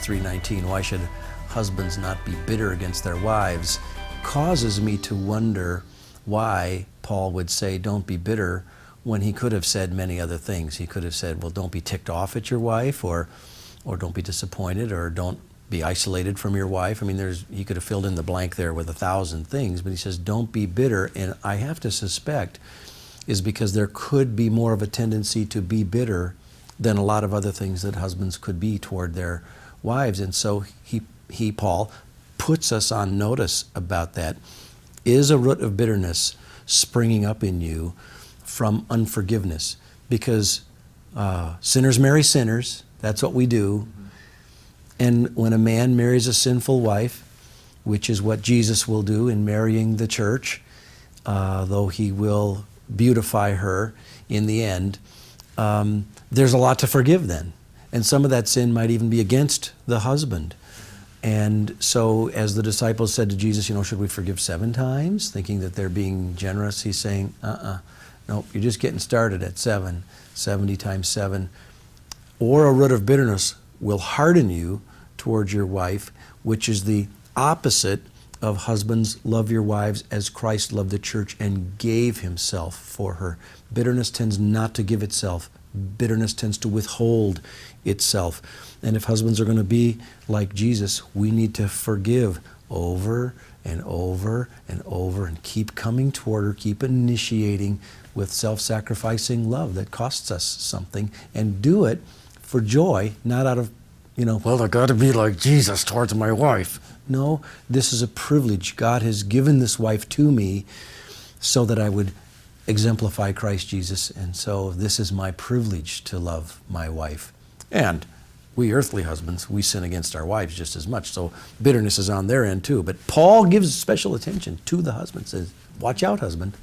3:19, why should husbands not be bitter against their wives, causes me to wonder why Paul would say don't be bitter when he could have said many other things. He could have said, well, don't be ticked off at your wife, or don't be disappointed, or don't be isolated from your wife. I mean, he could have filled in the blank there with 1,000 things, but he says don't be bitter, and I have to suspect is because there could be more of a tendency to be bitter than a lot of other things that husbands could be toward their wives. And so Paul, puts us on notice about that. Is a root of bitterness springing up in you from unforgiveness? Because sinners marry sinners. That's what we do. And when a man marries a sinful wife, which is what Jesus will do in marrying the church, though he will beautify her in the end, there's a lot to forgive then. And some of that sin might even be against the husband. And so as the disciples said to Jesus, should we forgive 7 times? Thinking that they're being generous, he's saying, nope, you're just getting started at 7, 70 times 7. Or a root of bitterness will harden you towards your wife, which is the opposite of husbands, love your wives as Christ loved the church and gave himself for her. Bitterness tends not to give itself. Bitterness tends to withhold itself. And if husbands are going to be like Jesus, we need to forgive over and over and over and keep coming toward her, keep initiating with self-sacrificing love that costs us something, and do it for joy, not out of, well, I got to be like Jesus towards my wife. No, this is a privilege. God has given this wife to me so that I would exemplify Christ Jesus, and so this is my privilege to love my wife. And we earthly husbands, we sin against our wives just as much, so bitterness is on their end too. But Paul gives special attention to the husband, says, watch out, husband.